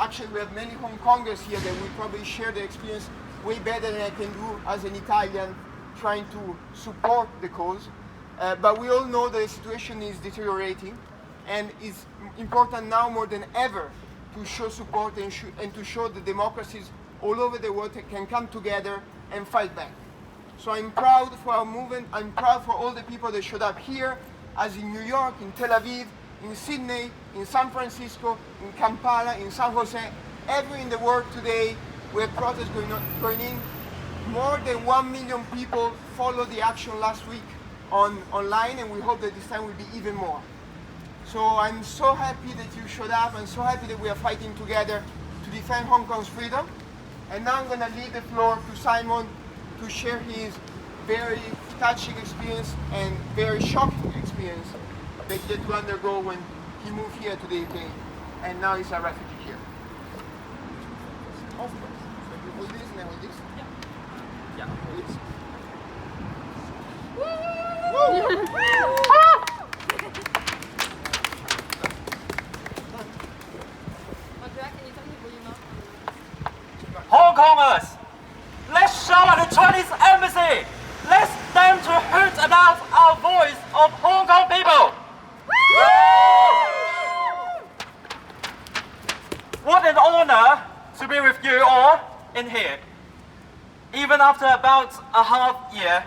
actually we have many Hongkongers here that will probably share the experience way better than I can do as an Italian trying to support the cause. But we all know that the situation is deteriorating, and it's important now more than ever to show support and to show that democracies all over the world can come together and fight back. So I'm proud for our movement, I'm proud for all the people that showed up here, as in New York, in Tel Aviv, in Sydney, in San Francisco, in Kampala, in San Jose, everywhere in the world today we have protests going in. More than 1 million people followed the action last week online, and we hope that this time will be even more. So I'm so happy that you showed up. I'm so happy that we are fighting together to defend Hong Kong's freedom. And now I'm going to leave the floor to Simon to share his very touching experience and very shocking experience that he had to undergo when he moved here to the UK, and now he's a refugee here. Of course. So you hold this and I hold this? Yeah. Hold this. Hongkongers, let's shout at the Chinese embassy. Let's them to heard about our voice of Hong Kong people. What an honor to be with you all in here. Even after about a half year,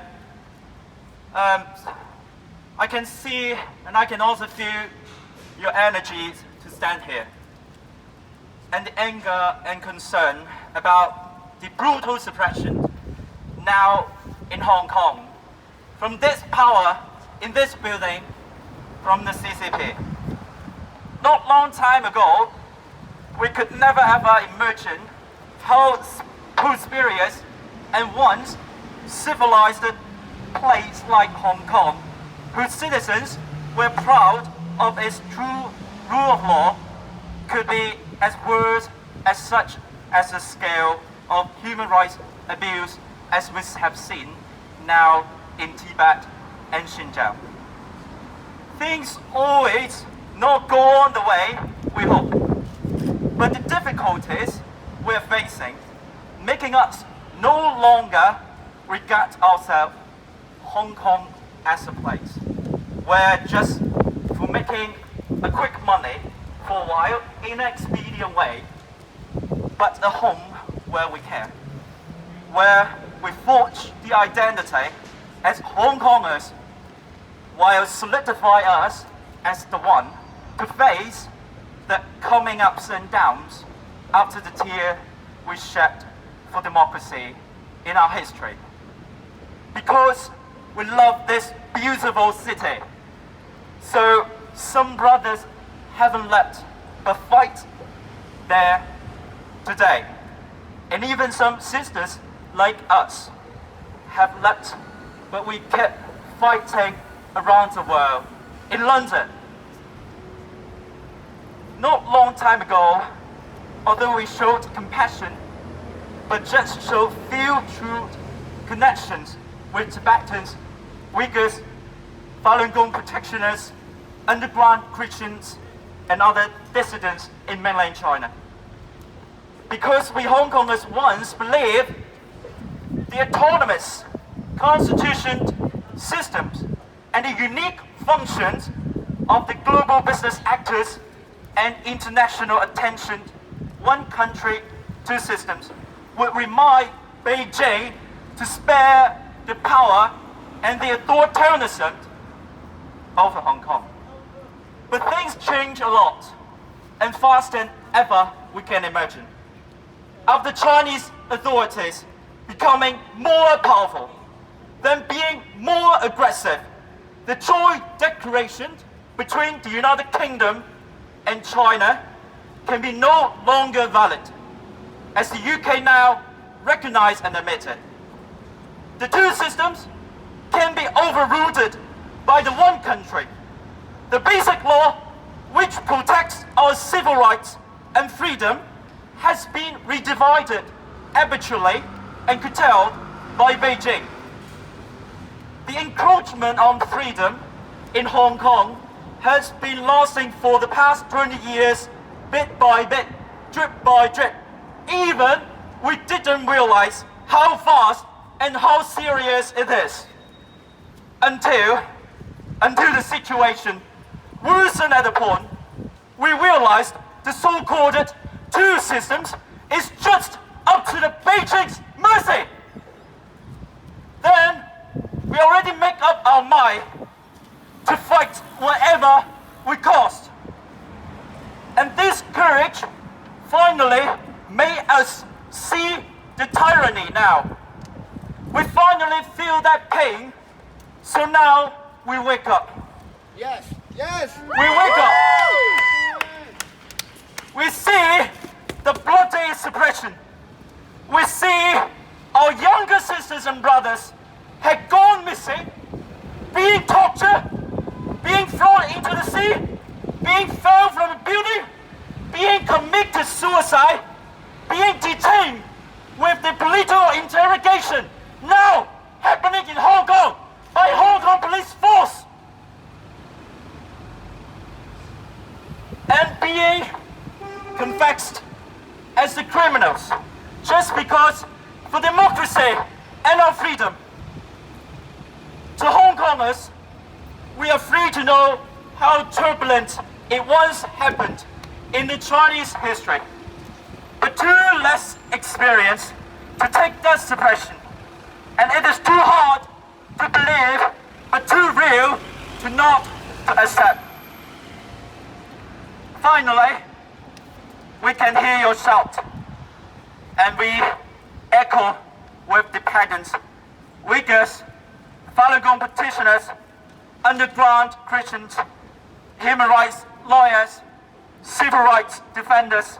I can see and I can also feel your energy to stand here, and the anger and concern about the brutal suppression now in Hong Kong from this power in this building, from the CCP. Not long time ago, we could never ever imagine how prosperous and once civilized place like Hong Kong, whose citizens were proud of its true rule of law, could be as worse as such as the scale of human rights abuse as we have seen now in Tibet and Xinjiang. Things always not go on the way we hope, but the difficulties we're facing making us no longer regard ourselves Hong Kong as a place where just for making a quick money for a while in an expedient way, but a home where we care, where we forge the identity as Hong Kongers while solidify us as the one to face the coming ups and downs after the tear we shed for democracy in our history. Because we love this beautiful city. So some brothers haven't left but fight there today. And even some sisters like us have left, but we kept fighting around the world. In London, not long time ago, although we showed compassion, but just showed few true connections with Tibetans, Uyghurs, Falun Gong practitioners, underground Christians, and other dissidents in mainland China. Because we Hong Kongers once believed the autonomous constitution systems and the unique functions of the global business actors and international attention, one country, two systems, would remind Beijing to spare the power and the authoritarianism of Hong Kong. But things change a lot, and faster than ever we can imagine. After Chinese authorities becoming more powerful, then being more aggressive, the joint declaration between the United Kingdom and China can be no longer valid, as the UK now recognize and admit it. The two systems can be overruled by the one country. The basic law, which protects our civil rights and freedom, has been redivided arbitrarily and curtailed by Beijing. The encroachment on freedom in Hong Kong has been lasting for the past 20 years, bit by bit, drip by drip. Even we didn't realize how fast and how serious it is. Until the situation worsened at a point, we realized the so-called two systems is just up to the Beijing's mercy. Then we already make up our mind to fight whatever we cost. And this courage finally made us see the tyranny now. We finally feel that pain, so now we wake up. Yes, yes. We wake up. We see the bloody suppression. We see our younger sisters and brothers had gone missing, being tortured, being thrown into the sea, being fell from a building, being committed suicide, being detained with the political interrogation, now happening in Hong Kong by Hong Kong police force. And being confessed as the criminals just because for democracy and our freedom. To Hong Kongers, we are free to know how turbulent it once happened in the Chinese history, but too less experienced to take that suppression. And it is too hard to believe, but too real to not to accept. Finally, we can hear your shout, and we echo with the pagans, Uyghurs, Falun Gong petitioners, underground Christians, human rights lawyers, civil rights defenders,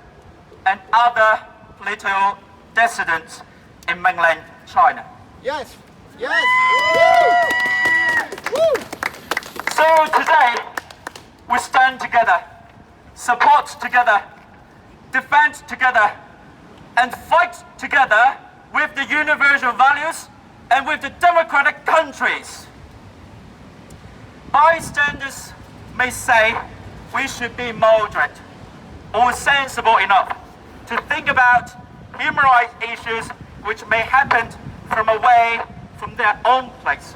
and other political dissidents in mainland China. Yes, yes. Woo! Woo! So today, we stand together, support together, defend together, and fight together with the universal values and with the democratic countries. Bystanders may say we should be moderate or sensible enough to think about human rights issues which may happen from away from their own place.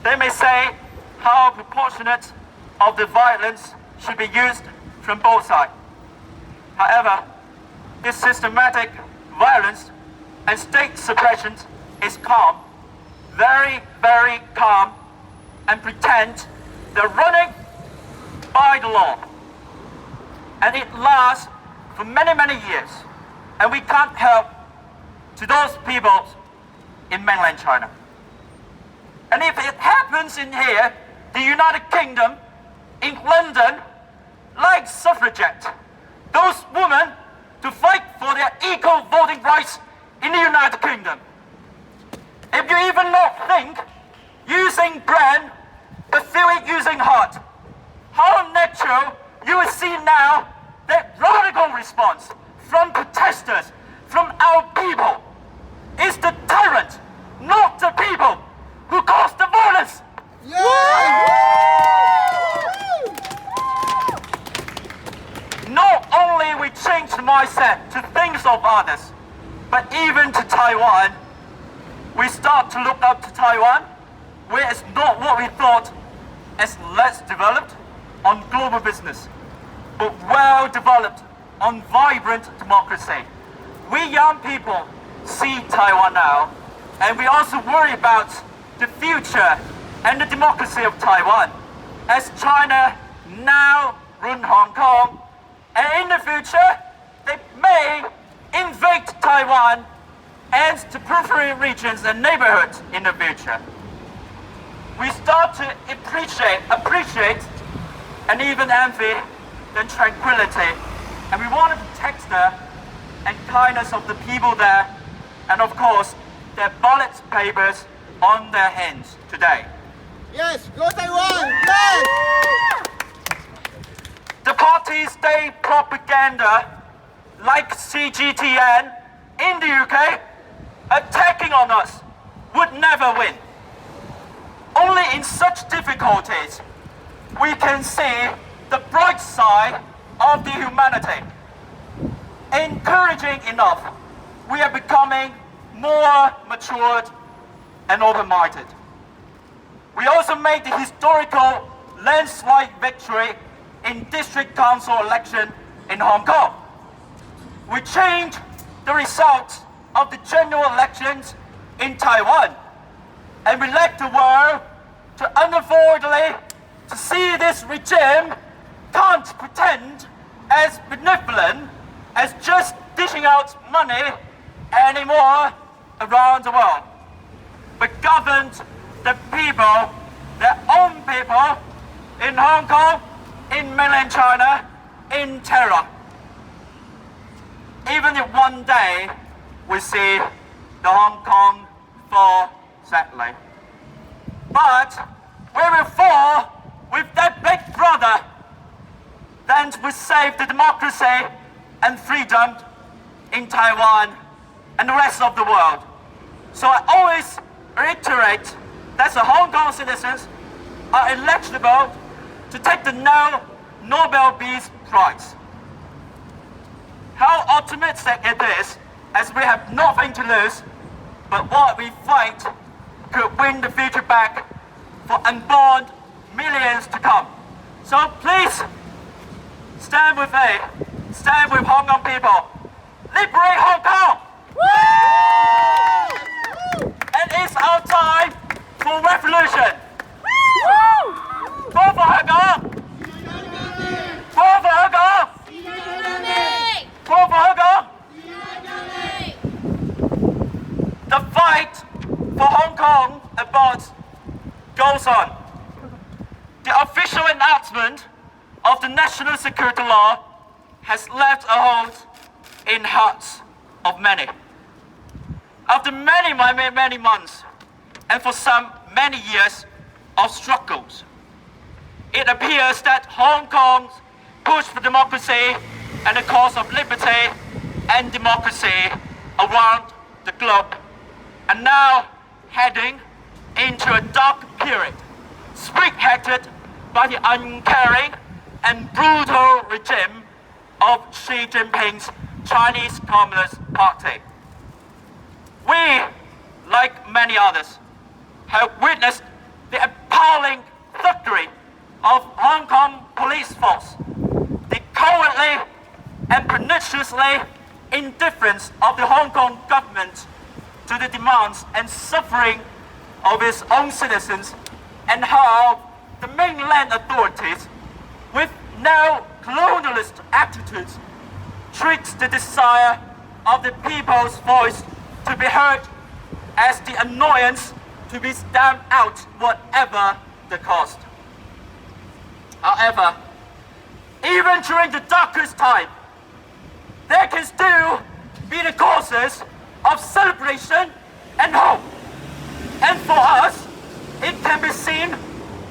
They may say how proportionate of the violence should be used from both sides. However, this systematic violence and state suppression is calm, very, very calm, and pretend they're running by the law. And it lasts for many, many years. And we can't help to those people in mainland China. And if it happens in here, the United Kingdom, in London, like suffragette, those women to fight for their equal voting rights in the United Kingdom. If you even not think using brain, but feel it using heart, how natural you will see now that radical response from protesters, from our people, is the tyrant, not the people who caused the violence. Not only we change the mindset to things of others, but even to Taiwan, we start to look up to Taiwan, where it's not what we thought as less developed on global business, but well developed on vibrant democracy. We young people see Taiwan now, and we also worry about the future and the democracy of Taiwan, as China now run Hong Kong, and in the future, they may invade Taiwan and the periphery regions and neighborhoods in the future. We start to appreciate and even envy the tranquility, and we want to protect the and kindness of the people there, and of course, their ballot papers on their hands today. Yes, go Taiwan! Yes! The party state propaganda, like CGTN in the UK, attacking on us would never win. Only in such difficulties we can see the bright side of the humanity. encouraging enough, we are becoming more matured and open-minded. We also made the historical landslide victory in district council election in Hong Kong. We changed the results of the general elections in Taiwan, and we led the world to unavoidably to see this regime can't pretend as benevolent as just dishing out money anymore around the world, but governed the people, their own people, in Hong Kong, in mainland China, in terror. Even if one day we see the Hong Kong fall, sadly. But we will fall with that big brother. Then we save the democracy and freedom in Taiwan and the rest of the world. So I always reiterate that the Hong Kong citizens are eligible to take the Nobel Peace Prize. How optimistic it is, as we have nothing to lose, but what we fight could win the future back for unborn millions to come. So please, stand with me, stand with Hong Kong people. Liberate Hong Kong! And it's our time for revolution. Vote for Hong Kong! Vote for Hong Kong! Vote for Hong Kong! The fight for Hong Kong aborts goes on. The official announcement of the national security law has left a hold in hearts of many. After many months, and for some many years of struggles, it appears that Hong Kong's push for democracy and the cause of liberty and democracy around the globe are now heading into a dark period, spearheaded by the uncaring and brutal regime of Xi Jinping's Chinese Communist Party. We, like many others, have witnessed the appalling thuggery of Hong Kong police force, the cowardly and perniciously indifference of the Hong Kong government to the demands and suffering of its own citizens, and how the mainland authorities, with neo-colonialist attitudes, treats the desire of the people's voice to be heard as the annoyance to be stamped out whatever the cost. However, even during the darkest time, there can still be the causes of celebration and hope. And for us, it can be seen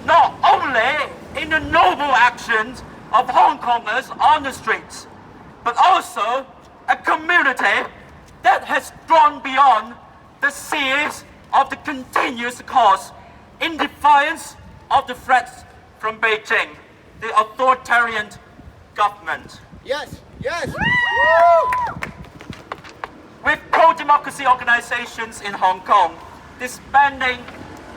not only in the noble actions of Hong Kongers on the streets, but also a community that has gone beyond the seas of the continuous course in defiance of the threats from Beijing, the authoritarian government. Yes, yes. With pro-democracy organizations in Hong Kong disbanding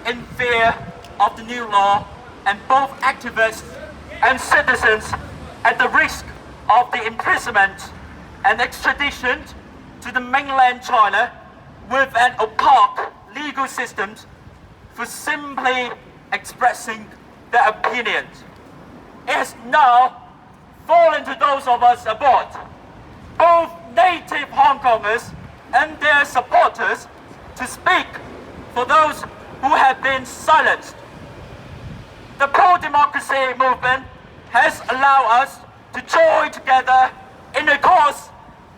in fear of the new law, and both activists and citizens at the risk of the imprisonment and extradition to the mainland China with an opaque legal system for simply expressing their opinions. It has now fallen to those of us aboard, both native Hong Kongers and their supporters, to speak for those who have been silenced. The pro-democracy movement has allowed us to join together in a cause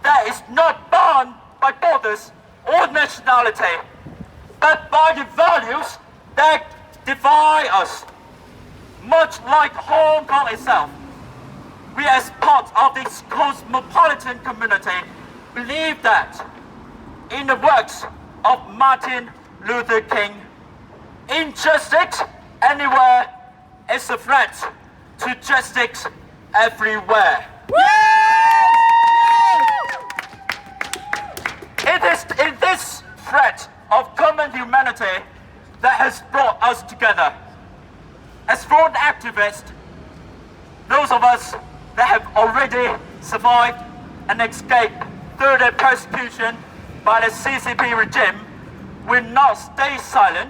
that is not bound by borders or nationality, but by the values that define us. Much like Hong Kong itself, we as part of this cosmopolitan community believe that in the works of Martin Luther King, injustice anywhere is a threat to justice everywhere. Yes! Yes! has brought us together. As foreign activists, those of us that have already survived and escaped further persecution by the CCP regime will not stay silent,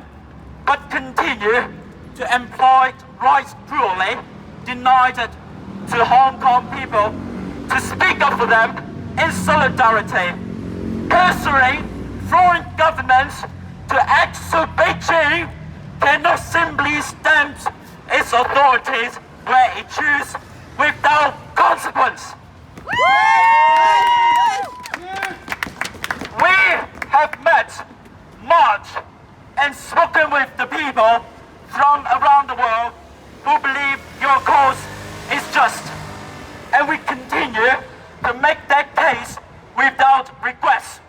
but continue to employ rights cruelly denied to Hong Kong people to speak up for them in solidarity, pressuring foreign governments to act so Beijing cannot simply stamp its authorities where it chooses without consequence. We have met, marched, and spoken with the people from around the world who believe your cause is just, and we continue to make that case without regrets,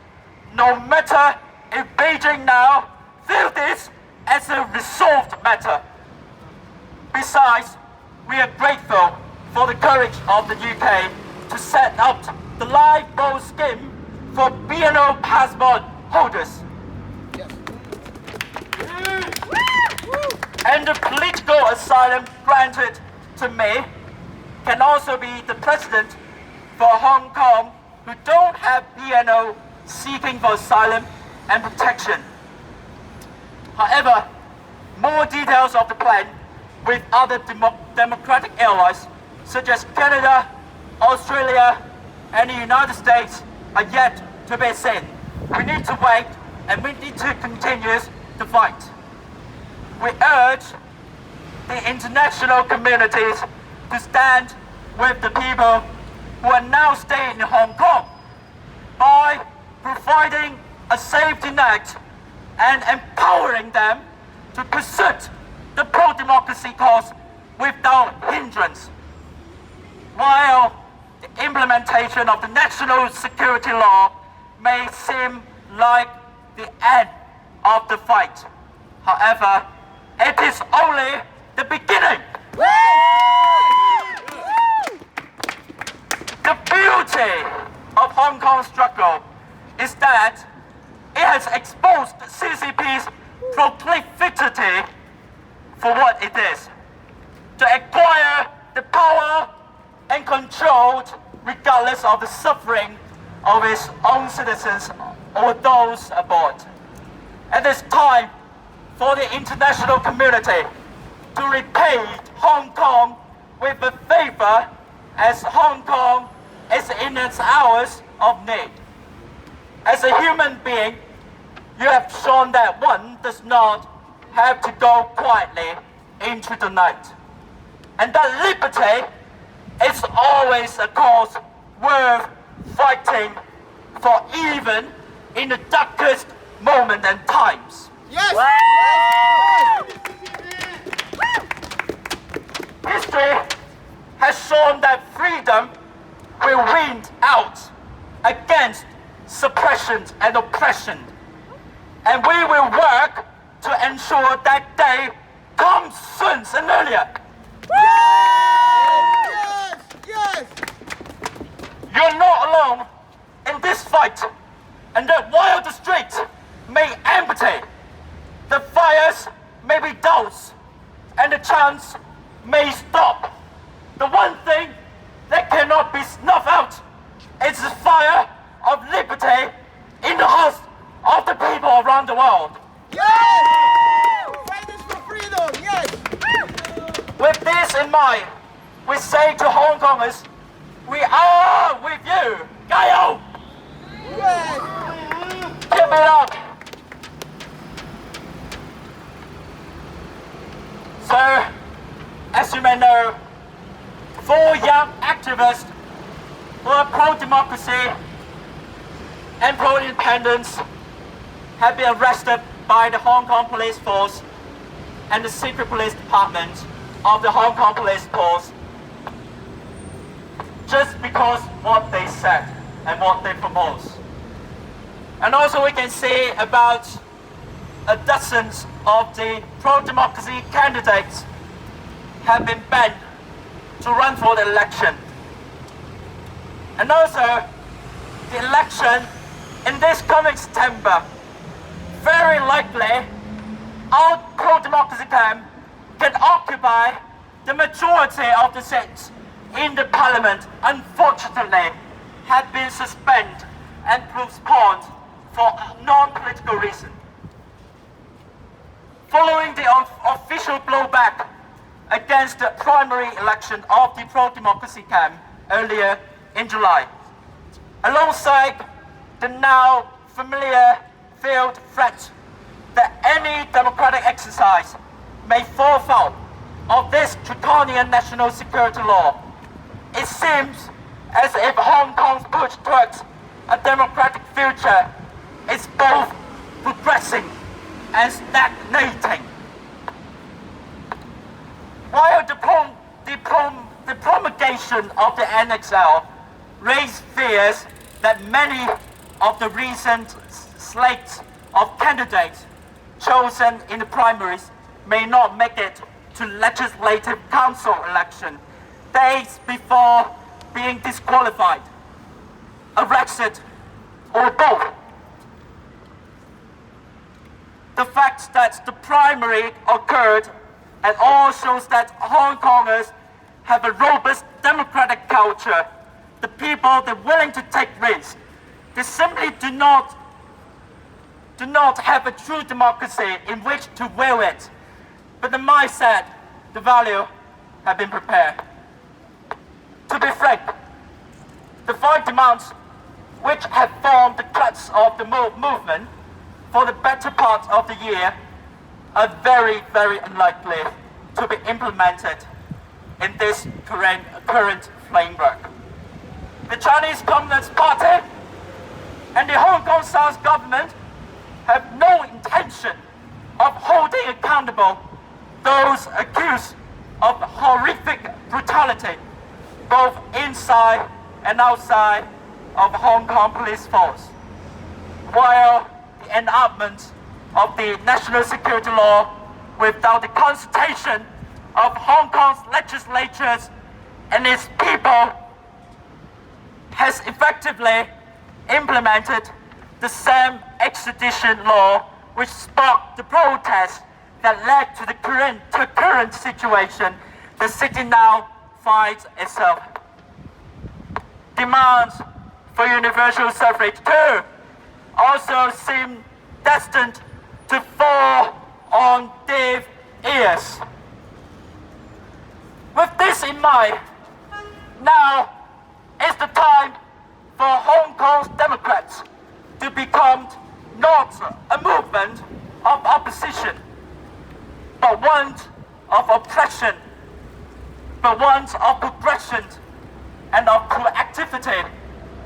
no matter if Beijing now feels this as a resolved matter. Besides, we are grateful for the courage of the UK to set up the lifeboat scheme for BNO passport holders. Yes. And the political asylum granted to me can also be the precedent for Hong Kong who don't have BNO seeking for asylum and protection. However, more details of the plan with other democratic allies such as Canada, Australia, and the United States are yet to be seen. We need to wait and we need to continue to fight. We urge the international communities to stand with the people who are now staying in Hong Kong by providing a safety net and empowering them to pursue the pro-democracy cause without hindrance. While the implementation of the national security law may seem like the end of the fight, however, it is only the beginning. The beauty of Hong Kong's struggle is that it has exposed the CCP's proclivity for what it is, to acquire the power and control regardless of the suffering of its own citizens or those aboard. And it's time for the international community to repay Hong Kong with a favor as Hong Kong is in its hours of need. As a human being, you have shown that one does not have to go quietly into the night. And that liberty is always a cause worth fighting for, even in the darkest moment and times. Yes! History has shown that freedom will win out against suppression and oppression. And we will work to ensure that day comes soon and earlier. Yes! Yes! You're not alone in this fight, and that while the streets may empty, the fires may be doused, and the chants may stop. The one thing that cannot be snuffed out is the fire of liberty in the hearts of the people around the world. Yes! Fighters for freedom! Yes! With this in mind, we say to Hong Kongers, we are with you. Gaio! Yes! Keep it up! So, as you may know, 4 young activists who are pro-democracy and pro-independence have been arrested by the Hong Kong Police Force and the Secret Police Department of the Hong Kong Police Force just because what they said and what they proposed. And also we can see about a dozens of the pro-democracy candidates have been banned to run for the election. And also, the election in this coming September very likely our pro-democracy camp can occupy the majority of the seats in the parliament, unfortunately, have been suspended and postponed for non-political reasons. Following the official blowback against the primary election of the pro-democracy camp earlier in July, alongside the now familiar veiled threat that any democratic exercise may fall foul of this draconian national security law, it seems as if Hong Kong's push towards a democratic future is both progressing and stagnating. While the promulgation of the NXL raised fears that many of the recent slates of candidates chosen in the primaries may not make it to Legislative Council election days before being disqualified, arrested, or both. The fact that the primary occurred and all shows that Hong Kongers have a robust democratic culture. The people, they're willing to take risks. They simply do not have a true democracy in which to will it. But the mindset, the value, have been prepared. To be frank, the 5 demands which have formed the crux of the movement for the better part of the year are very, very unlikely to be implemented in this current framework. The Chinese Communist Party and the Hong Kong South government have no intention of holding accountable those accused of horrific brutality, both inside and outside of Hong Kong police force. While the enactment of the national security law without the consultation of Hong Kong's legislatures and its people has effectively implemented the same extradition law which sparked the protests that led to the current situation the city now finds itself. Demands for universal suffrage too also seem destined to fall on deaf ears. With this in mind, now is the time for Hong Kong's Democrats to become not a movement of opposition, but one of oppression, but one of progression and of proactivity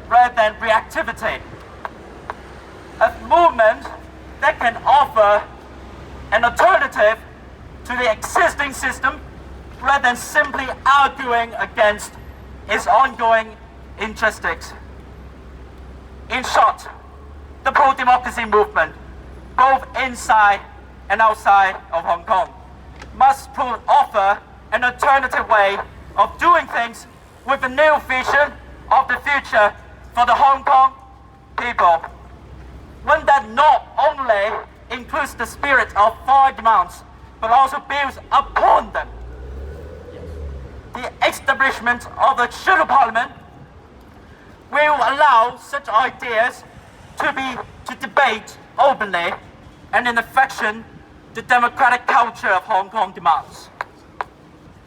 rather than reactivity. A movement that can offer an alternative to the existing system rather than simply arguing against its ongoing injustice. In short, the pro-democracy movement, both inside and outside of Hong Kong, must offer an alternative way of doing things with a new vision of the future for the Hong Kong people. One that not only includes the spirit of 5 demands, but also builds upon them. The establishment of a shadow parliament will allow such ideas to debate openly and in affection the democratic culture of Hong Kong demands.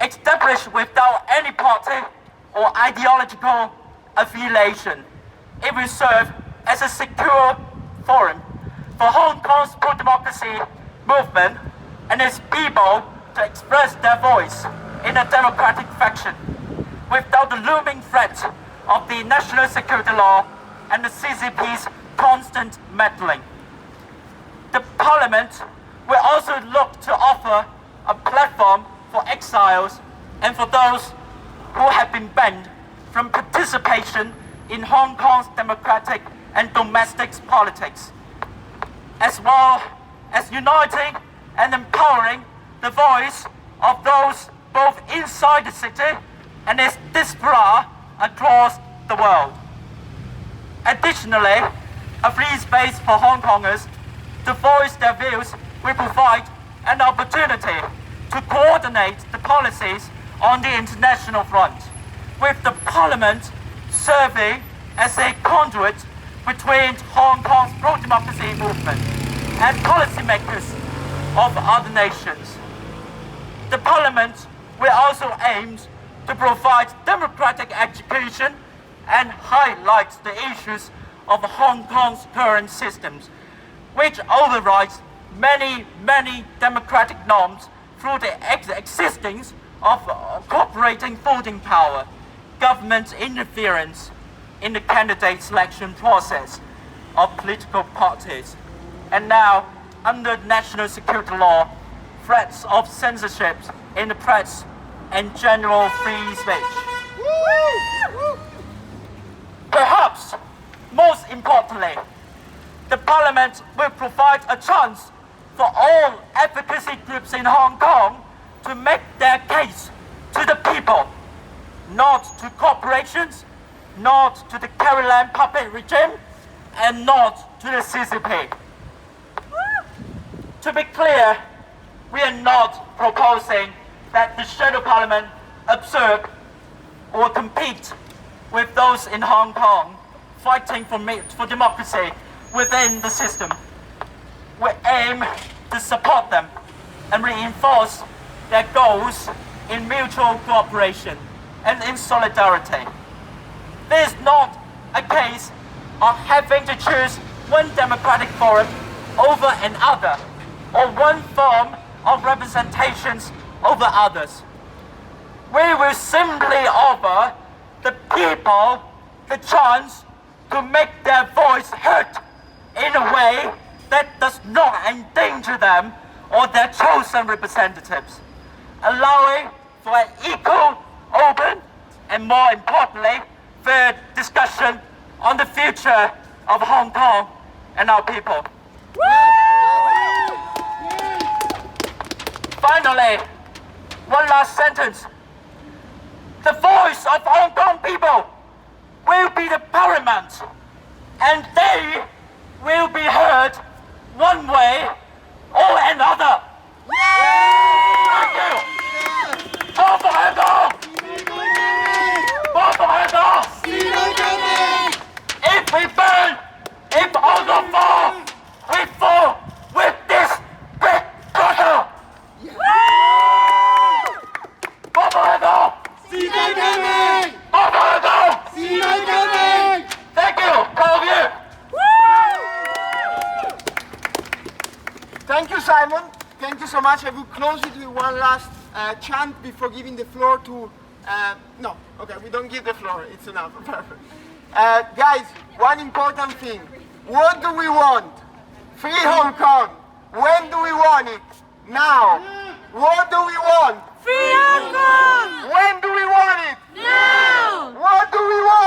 Established without any party or ideological affiliation, it will serve as a secure forum for Hong Kong's pro-democracy movement and its people to express their voice in a democratic fashion without the looming threat of the national security law and the CCP's constant meddling. The Parliament will also look to offer a platform for exiles and for those who have been banned from participation in Hong Kong's democratic and domestic politics, as well as uniting and empowering the voice of those both inside the city and its diaspora across the world. Additionally, a free space for Hong Kongers to voice their views will provide an opportunity to coordinate the policies on the international front, with the Parliament serving as a conduit between Hong Kong's pro-democracy movement and policymakers of other nations. The Parliament will also aim to provide democratic education and highlight the issues of Hong Kong's current systems, which overrides many democratic norms through the existence of cooperating voting power, government interference in the candidate selection process of political parties, and now, under national security law, threats of censorship in the press and general free speech. Perhaps most importantly, the Parliament will provide a chance for all advocacy groups in Hong Kong to make their case to the people, not to corporations, not to the Carrie puppet regime, and not to the CCP. To be clear, we are not proposing that the shadow parliament observe or compete with those in Hong Kong fighting for democracy within the system. We aim to support them and reinforce their goals in mutual cooperation and in solidarity. This is not a case of having to choose one democratic forum over another, or one form of representations over others. We will simply offer the people the chance to make their voice heard in a way that does not endanger them or their chosen representatives, allowing for an equal, open, and more importantly, fair discussion on the future of Hong Kong and our people. Finally, one last sentence. The voice of Hong Kong people will be the paramount, and they will be heard one way or another. Thank you. More for Hong Kong. More for Hong Kong. If we burn, if Hong Kong fall, we fall with this big brother. More for Hong Kong. More for Hong Kong. Thank you, all of you. Thank you, Simon. Thank you so much. I will close it with one last chant before giving the floor to... no, okay, we don't give the floor. It's enough. Perfect. Guys, one important thing. What do we want? Free Hong Kong. When do we want it? Now. What do we want? Free Hong Kong! When do we want it? Now! What do we want?